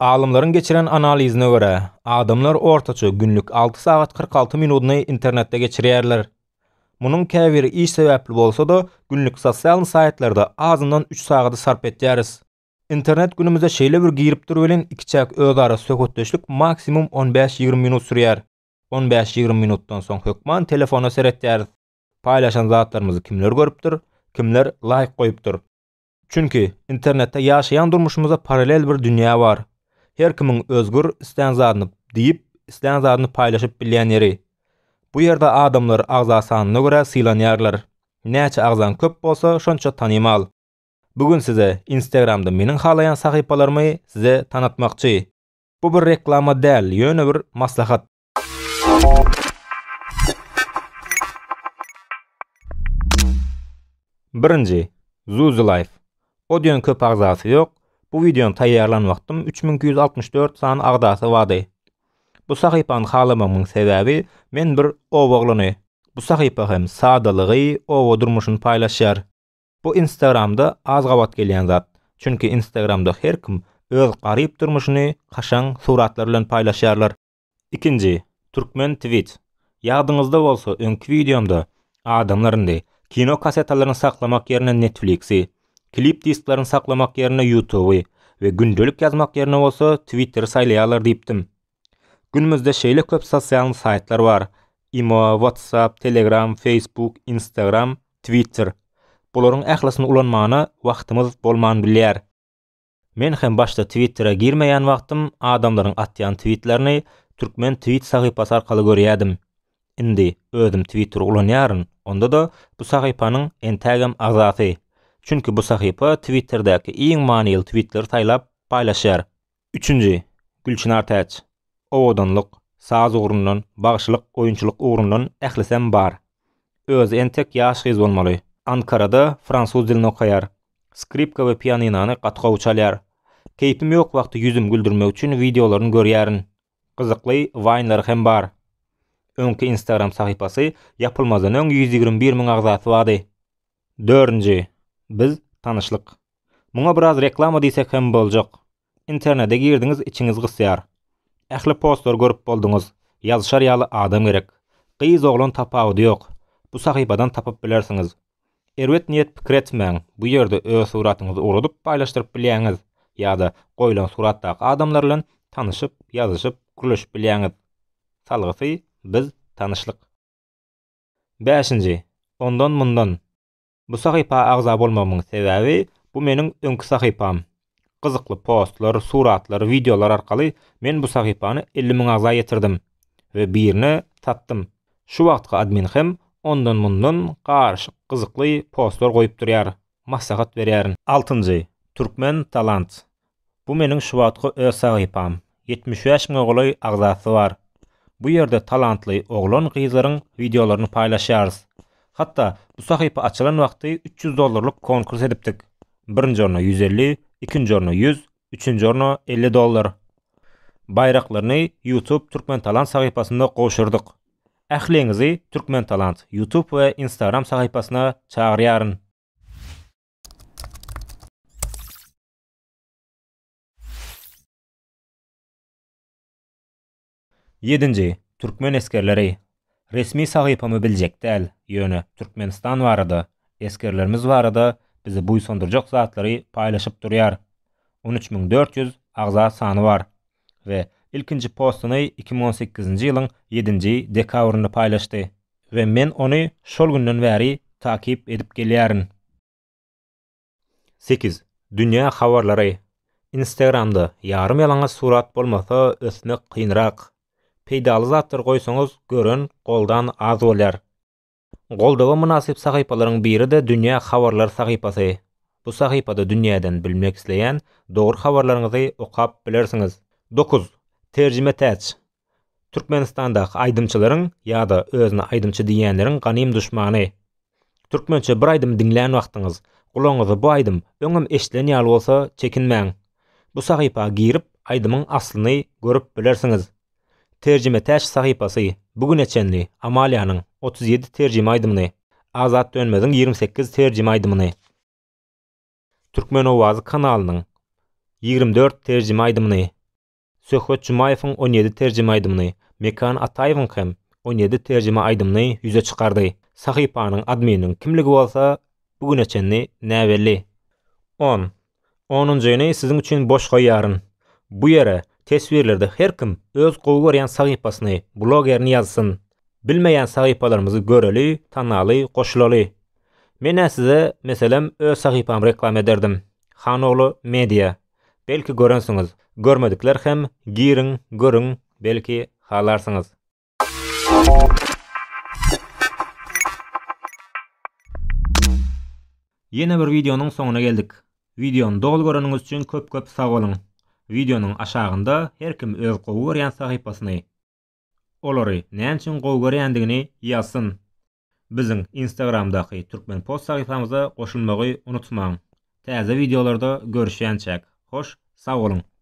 Alımlaryň geçiren analizine görä, adamlar ortaça günlük 6 saat 46 minutuny internetde geçirýärler. Munyň käbiri iş sebäpli bolsa-da, günlük sosial saýtlarda azyndan 3 sagaty sarp etýäris. İnternet günümizde şeýle bir girip durýan iki özara söhbetdeşlik maksimum 15-20 minut sürýär. 15-20 minutdan soň hökman telefona seretýäris. Paýlaşan zatlarymyzy kimler görüpdir, kimler like goýupdyr. Çünki internetde ýaşaýan durmuşymyza paralel bir dünýä bar. Her kimin özgür isleýän zadyny diýip, isleýän zadyny paýlaşyp bilýän ýeri. Bu ýerde adamlar agza sanyna görä sylanýarlar. Näçe agzan köp bolsa şonça tanymal. Bugün size Instagramda meniň halaýan sahypalarymı size tanatmakçy. Bu bir reklama däl, ýöne bir maslahat. Birinci, Zuzu Life. Odiýan köp agzasy ýok. Bu videony taýýarlan wagtym 3264 san agdasy wady. Bu sahypany halamamyň sebäbi men bir owaglany. Bu sahypa hem sadalygy, owa durmuşyny paýlaşýar. Bu Instagramda az gabat gelýän zat. Çünki Instagramda her kim öz garyp durmuşyny haşan suratlar bilen paýlaşýarlar. İkinci, Türkmen tweet. Ýadyňyzda bolsa öňki videomda adamlaryny kino kasetalaryny saklamak ýerine Netflix'i, klip disklaryny saklamak ýerine YouTube'y we gündelik ýazmak ýerine bolsa Twitter saýlaýarlar diýipdim. Günümizde şeýle köp sosial saýtlar bar. Imo, WhatsApp, Telegram, Facebook, Instagram, Twitter. Bularyň ählisyny ulanmagyna wagtymyz bolman bilýär. Men hem başda Twitter'a girmeýän wagtym adamlaryň atýan tweetlerini Türkmen tweet sahypasy arkaly görýärdim. Indi özüm Twitter ulanýaryn, onda da bu sahypanyň entägem agzasy. Çünki bu sahypa Twitter'däki iň manyly tweetleri taýlap paýlaşýar. Üçünji, Gülçin Artaç. Owadanlyk, saz ugrundan, bagşylyk, oýunçylyk ugrundan ählisem bar. Özü entek ýaş gyz bolmaly. Ankara'da fransuz dilini okuyar. Skripka ve pianinany gatgaw çalýar. Keypim ýok wagty yüzüm güldürmek üçin videolaryny görýärin. Gyzykly Vine'lar hem bar. Öňki Instagram sahypasy yapylmadan öň 121 000 agzasy bady. Dördünji, biz tanışlyk. Muňa biraz reklama diýsek hem boljak. İnternete girdiňiz, içiňiz gysýar. Ähli postlar görüp bolduňuz. Ýazyşar ýaly adam gerek. Gyz oglan tapawdy ýok. Bu sahypadan tapyp bilersiňiz. Erwet niyet pikir etmeň. Bu ýerde öz suratyňyzy urudyp paýlaşdyryp bilýäňiz. Ýa-da goýulan suratdaky adamlar bilen tanışyp, ýazyşyp, gürleşip bilýäňiz. Salgysy biz tanışlyk. 5-nji, ondan mundan. Bu sahypa agza bolmamyň sebäbi bu meniň öňki sahypam. Gyzykly postlar, suratlar, videolar arkaly men bu sahypany 50 000 agza ýetirdim we birini tatdym. Şu wagtga admin hem ondan mundan garşyk gyzykly postlar goýup durýar, maslahat berýärin. 6-njy, Türkmen Talant. Bu meniň şu wagtga öz sahypam. 75 000 goly agzasy bar. Bu ýerde talantly oglan gyzlaryň videolaryny paýlaşýarys. Hatda bu sahypa açylan wagty $300 konkurs edipdik. Birinji orna 150, ikinji orna 100, üçünji orna $50. Bayraklaryny YouTube Türkmen Talant sahypasynda goşurdyk. Ähliňizi Türkmen Talant YouTube we Instagram sahypasyna çagyrýaryn. Yedinci, Türkmen eskerleri. Resmi sahypamy biljek däl, ýöne Türkmenistan barada, eskerlerimiz barada bizi buýsundurjak zatlary paýlaşyp durýar. 13400 agza sany bar we ilkinji postuny 2018-nji ýylyň 7-nji dekabrynda paýlaşdy we men ony şol günden bäri takip edip gelýärin. 8. Dünýä habarlary. Instagramda ýarym ýalaňa surat bolmasa ösne kynrak. Peýdaly zatlar goýsaňyz gören goldan az bolýar. Goldaga münasip sahypalaryň biri de Dünýä habarlar sahypasy. Bu sahypada dünýäden bilmek isleýän dogry habarlaryňyzy okap bilersiňiz. 9. Terjime täç. Türkmenistandaky aýdymçylaryň ýa-da özüne aýdymçy diýenleriň ganym düşmany. Türkmençe bir aýdym dinlän wagtyňyz, gulaňyzy bu aýdym öňem eşitlen ýaly bolsa çekinmäň. Bu sahypa girip aýdymyň aslyny görüp bilersiňiz. Terjime täç sahypasy bugün eçenli Amaliýanyň 37 terjime aýdymyny, Azat Dönmez'in 28 terjime aýdymyny, Türkmen Owazy kanalynyň 24 terjime aýdymyny, Söhbet Jumayewiň 17 terjime aýdymyny, Mekan Ataýewiň hem 17 terjime aýdymyny ýüze çykardy. Sahypanyň adminiň kimligi bolsa, bugüneçenni näbelli. 10. 10-njyny siziň üçin boş goýaryn. Bu ýere tesbirlerde her kim öz gowy görýän sahypasyny, blogerini ýazsyn. Bilmeýän sahypalarymyzy göreli, tanaly, goşulaly. Men size meselem öz sahypamy reklam ederdim. Hanoglu Media. Belki görensiňiz, görmedikler hem girin, görüň, belki halarsyňyz. Yine bir videonun sonuna geldik. Videonu dol göreniňiz üçin köp sag bolun. Videonun aşağında her kim öz gowy görýän sahypasyny, olary näçin gowy görýändigini ýazsyn. Biziň Instagramdaky Türkmen Post sahypamyza goşulmagy unutmaň. Täze videolarda görüşýänçek. Hoş, sag bolun.